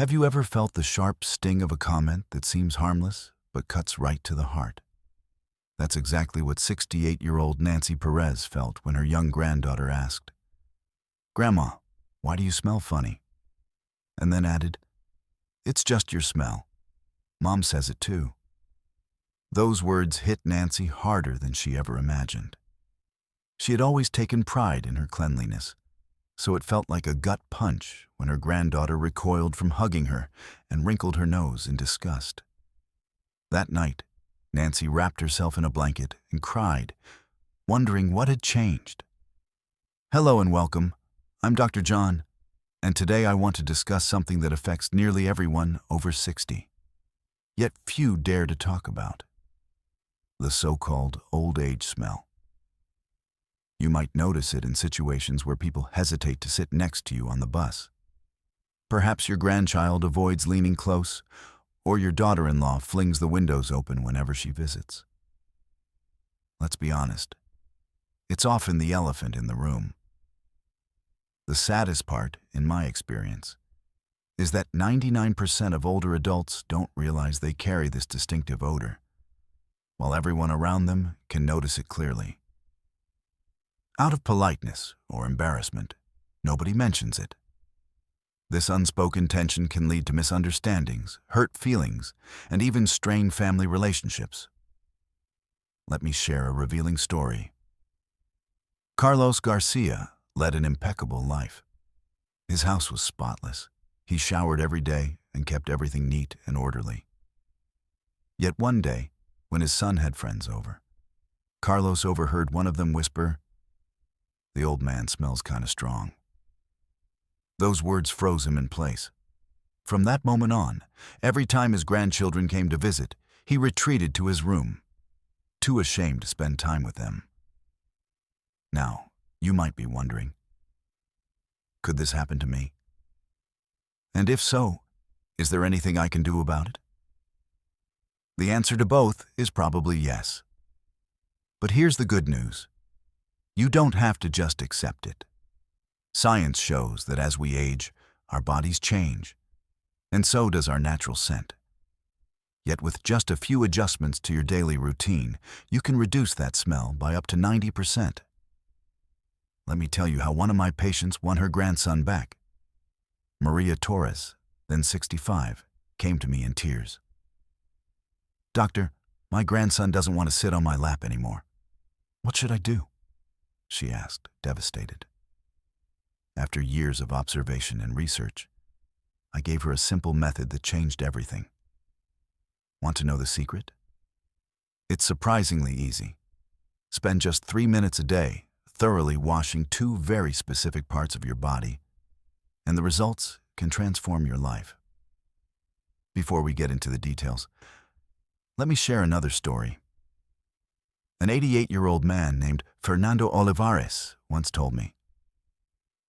Have you ever felt the sharp sting of a comment that seems harmless but cuts right to the heart? That's exactly what 68-year-old Nancy Perez felt when her young granddaughter asked, "Grandma, why do you smell funny?" And then added, "It's just your smell. Mom says it too." Those words hit Nancy harder than she ever imagined. She had always taken pride in her cleanliness, so it felt like a gut punch when her granddaughter recoiled from hugging her and wrinkled her nose in disgust. That night, Nancy wrapped herself in a blanket and cried, wondering what had changed. Hello and welcome. I'm Dr. John, and today I want to discuss something that affects nearly everyone over 60. Yet few dare to talk about. The so-called old age smell. You might notice it in situations where people hesitate to sit next to you on the bus. Perhaps your grandchild avoids leaning close, or your daughter-in-law flings the windows open whenever she visits. Let's be honest. It's often the elephant in the room. The saddest part, in my experience, is that 99% of older adults don't realize they carry this distinctive odor, while everyone around them can notice it clearly. Out of politeness or embarrassment, nobody mentions it. This unspoken tension can lead to misunderstandings, hurt feelings, and even strained family relationships. Let me share a revealing story. Carlos Garcia led an impeccable life. His house was spotless. He showered every day and kept everything neat and orderly. Yet one day, when his son had friends over, Carlos overheard one of them whisper, "The old man smells kind of strong." Those words froze him in place. From that moment on, every time his grandchildren came to visit, he retreated to his room, too ashamed to spend time with them. Now, you might be wondering, could this happen to me? And if so, is there anything I can do about it? The answer to both is probably yes. But here's the good news. You don't have to just accept it. Science shows that as we age, our bodies change, and so does our natural scent. Yet with just a few adjustments to your daily routine, you can reduce that smell by up to 90%. Let me tell you how one of my patients won her grandson back. Maria Torres, then 65, came to me in tears. "Doctor, my grandson doesn't want to sit on my lap anymore. What should I do?" she asked, devastated. After years of observation and research, I gave her a simple method that changed everything. Want to know the secret? It's surprisingly easy. Spend just 3 minutes a day thoroughly washing 2 very specific parts of your body, and the results can transform your life. Before we get into the details, let me share another story. An 88-year-old man named Fernando Olivares once told me,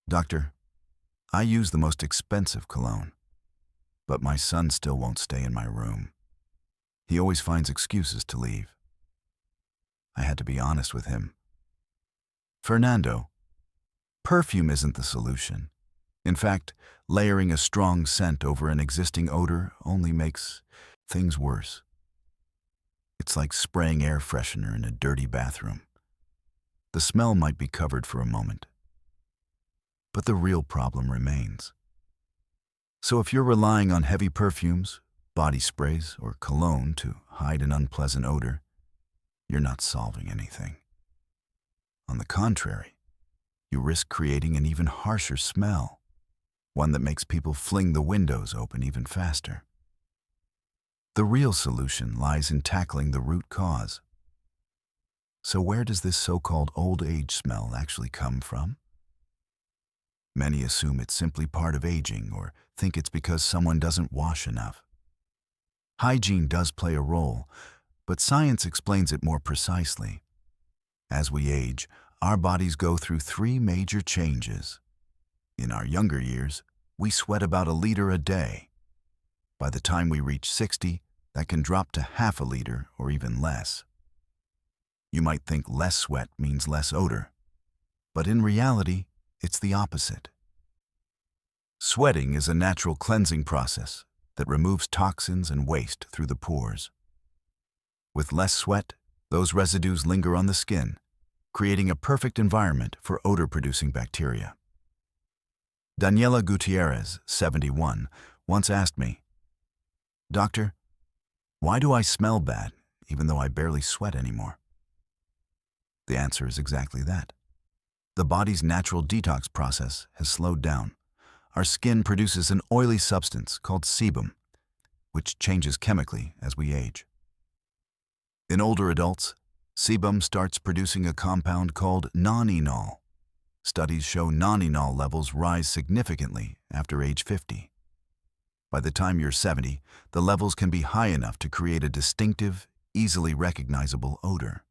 "Doctor, I use the most expensive cologne, but my son still won't stay in my room. He always finds excuses to leave." I had to be honest with him. "Fernando, perfume isn't the solution. In fact, layering a strong scent over an existing odor only makes things worse. It's like spraying air freshener in a dirty bathroom. The smell might be covered for a moment, but the real problem remains. So if you're relying on heavy perfumes, body sprays, or cologne to hide an unpleasant odor, you're not solving anything. On the contrary, you risk creating an even harsher smell, one that makes people fling the windows open even faster. The real solution lies in tackling the root cause. So where does this so-called old age smell actually come from? Many assume it's simply part of aging or think it's because someone doesn't wash enough. Hygiene does play a role, but science explains it more precisely. As we age, our bodies go through 3 major changes. In our younger years, we sweat about 1 liter a day. By the time we reach 60, that can drop to half a liter or even less. You might think less sweat means less odor, but in reality, it's the opposite. Sweating is a natural cleansing process that removes toxins and waste through the pores. With less sweat, those residues linger on the skin, creating a perfect environment for odor-producing bacteria. Daniela Gutierrez, 71, once asked me, "Doctor, why do I smell bad even though I barely sweat anymore?" The answer is exactly that. The body's natural detox process has slowed down. Our skin produces an oily substance called sebum, which changes chemically as we age. In older adults, sebum starts producing a compound called non-enol. Studies show non-enol levels rise significantly after age 50. By the time you're 70, the levels can be high enough to create a distinctive, easily recognizable odor.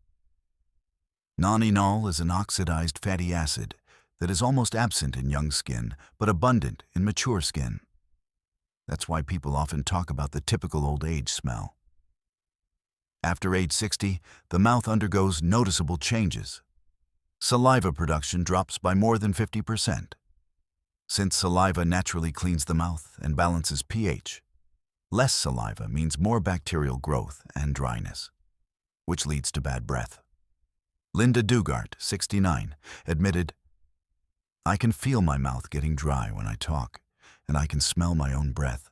Non-enol is an oxidized fatty acid that is almost absent in young skin, but abundant in mature skin. That's why people often talk about the typical old age smell. After age 60, the mouth undergoes noticeable changes. Saliva production drops by more than 50%. Since saliva naturally cleans the mouth and balances pH, less saliva means more bacterial growth and dryness, which leads to bad breath. Linda Dugart, 69, admitted, "I can feel my mouth getting dry when I talk, and I can smell my own breath.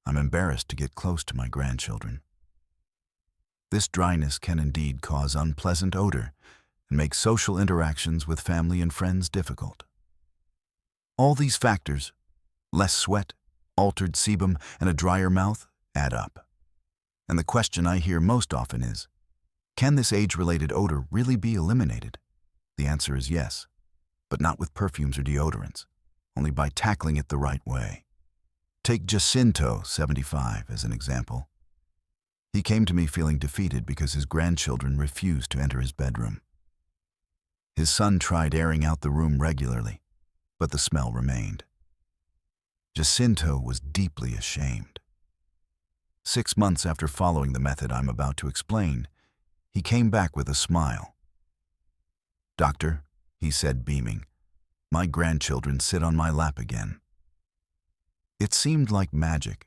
I'm embarrassed to get close to my grandchildren." This dryness can indeed cause unpleasant odor and make social interactions with family and friends difficult. All these factors, less sweat, altered sebum, and a drier mouth, add up. And the question I hear most often is, can this age-related odor really be eliminated? The answer is yes, but not with perfumes or deodorants, only by tackling it the right way. Take Jacinto, 75, as an example. He came to me feeling defeated because his grandchildren refused to enter his bedroom. His son tried airing out the room regularly, but the smell remained. Jacinto was deeply ashamed. 6 months after following the method I'm about to explain, he came back with a smile. "Doctor," he said, beaming, "my grandchildren sit on my lap again." It seemed like magic,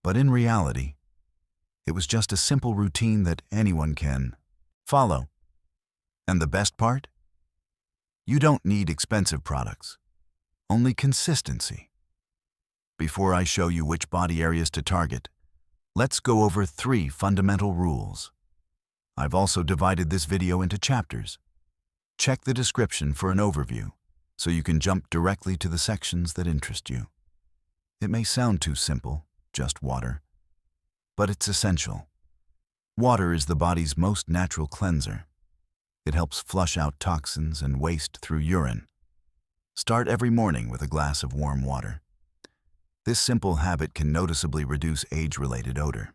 but in reality, it was just a simple routine that anyone can follow. And the best part? You don't need expensive products, only consistency. Before I show you which body areas to target, let's go over 3 fundamental rules. I've also divided this video into chapters. Check the description for an overview, so you can jump directly to the sections that interest you. It may sound too simple, just water, but it's essential. Water is the body's most natural cleanser. It helps flush out toxins and waste through urine. Start every morning with a glass of warm water. This simple habit can noticeably reduce age-related odor.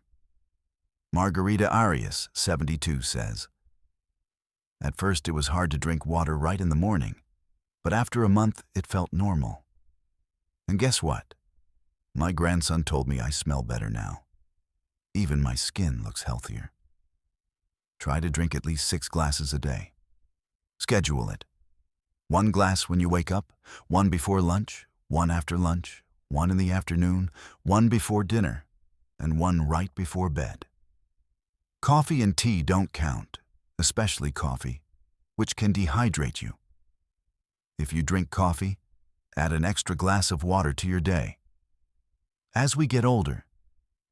Margarita Arias, 72, says, "At first it was hard to drink water right in the morning, but after a month it felt normal. And guess what? My grandson told me I smell better now. Even my skin looks healthier." Try to drink at least 6 glasses a day. Schedule it. 1 glass when you wake up, 1 before lunch, 1 after lunch, 1 in the afternoon, 1 before dinner, and 1 right before bed. Coffee and tea don't count, especially coffee, which can dehydrate you. If you drink coffee, add an extra glass of water to your day. As we get older,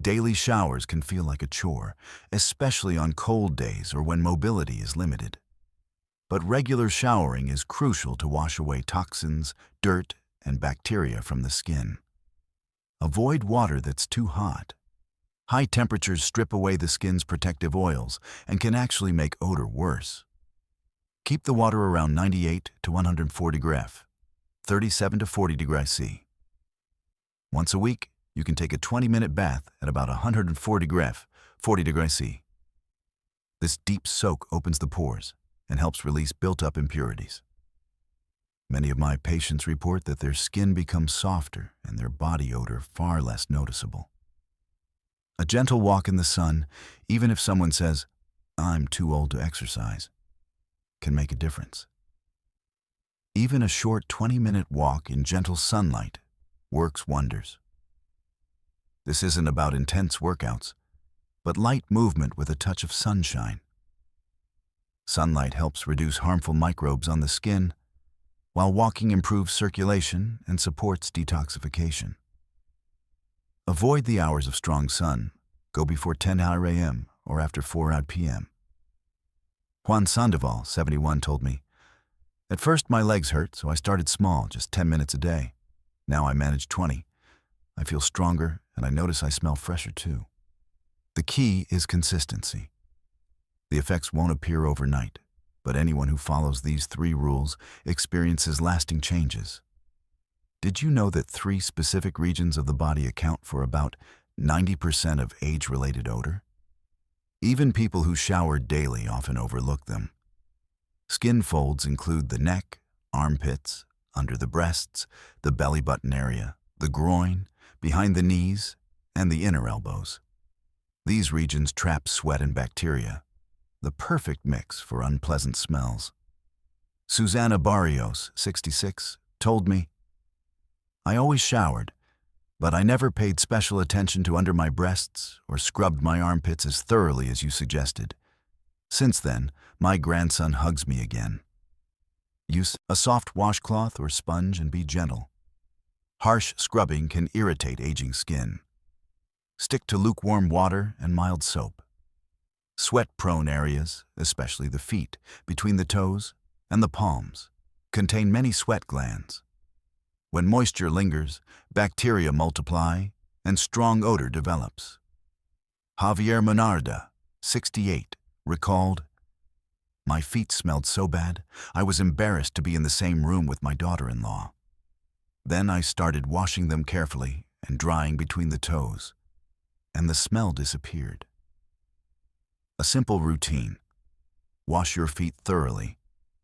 daily showers can feel like a chore, especially on cold days or when mobility is limited. But regular showering is crucial to wash away toxins, dirt, and bacteria from the skin. Avoid water that's too hot. High temperatures strip away the skin's protective oils and can actually make odor worse. Keep the water around 98 to 104 degrees, 37 to 40 degrees C. Once a week, you can take a 20-minute bath at about 104 degrees, 40 degrees C. This deep soak opens the pores and helps release built-up impurities. Many of my patients report that their skin becomes softer and their body odor far less noticeable. A gentle walk in the sun, even if someone says, "I'm too old to exercise," can make a difference. Even a short 20-minute walk in gentle sunlight works wonders. This isn't about intense workouts, but light movement with a touch of sunshine. Sunlight helps reduce harmful microbes on the skin, while walking improves circulation and supports detoxification. Avoid the hours of strong sun. Go before 10 a.m. or after 4 p.m. Juan Sandoval, 71, told me, "At first my legs hurt, so I started small, just 10 minutes a day. Now I manage 20. I feel stronger, and I notice I smell fresher too." The key is consistency. The effects won't appear overnight, but anyone who follows these 3 rules experiences lasting changes. Did you know that 3 specific regions of the body account for about 90% of age-related odor? Even people who shower daily often overlook them. Skin folds include the neck, armpits, under the breasts, the belly button area, the groin, behind the knees, and the inner elbows. These regions trap sweat and bacteria, the perfect mix for unpleasant smells. Susana Barrios, 66, told me, "I always showered, but I never paid special attention to under my breasts or scrubbed my armpits as thoroughly as you suggested. Since then, my grandson hugs me again." Use a soft washcloth or sponge and be gentle. Harsh scrubbing can irritate aging skin. Stick to lukewarm water and mild soap. Sweat-prone areas, especially the feet, between the toes and the palms, contain many sweat glands. When moisture lingers, bacteria multiply and strong odor develops. Javier Menarda, 68, recalled, "My feet smelled so bad, I was embarrassed to be in the same room with my daughter-in-law. Then I started washing them carefully and drying between the toes, and the smell disappeared." A simple routine. Wash your feet thoroughly,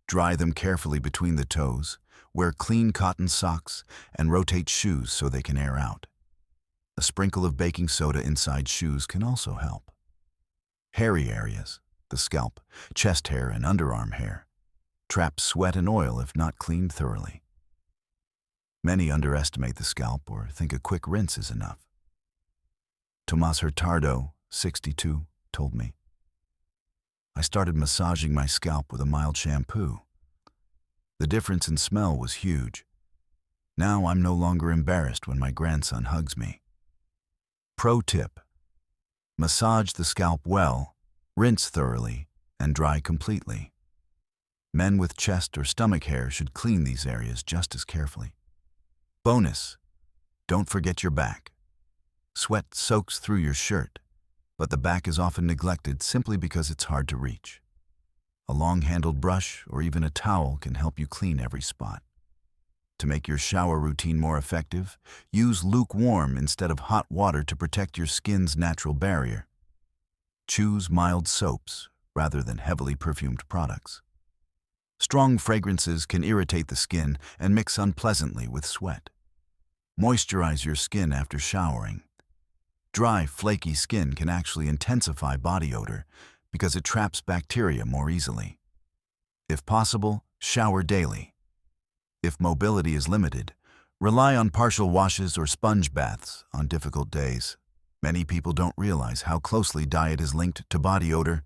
dry them carefully between the toes, wear clean cotton socks, and rotate shoes so they can air out. A sprinkle of baking soda inside shoes can also help. Hairy areas, the scalp, chest hair, and underarm hair, trap sweat and oil if not cleaned thoroughly. Many underestimate the scalp or think a quick rinse is enough. Tomas Hurtado, 62, told me, "I started massaging my scalp with a mild shampoo. The difference in smell was huge. Now I'm no longer embarrassed when my grandson hugs me." Pro tip: massage the scalp well, rinse thoroughly, and dry completely. Men with chest or stomach hair should clean these areas just as carefully. Bonus: don't forget your back. Sweat soaks through your shirt, but the back is often neglected simply because it's hard to reach. A long-handled brush or even a towel can help you clean every spot. To make your shower routine more effective, use lukewarm instead of hot water to protect your skin's natural barrier. Choose mild soaps rather than heavily perfumed products. Strong fragrances can irritate the skin and mix unpleasantly with sweat. Moisturize your skin after showering. Dry, flaky skin can actually intensify body odor because it traps bacteria more easily. If possible, shower daily. If mobility is limited, rely on partial washes or sponge baths on difficult days. Many people don't realize how closely diet is linked to body odor,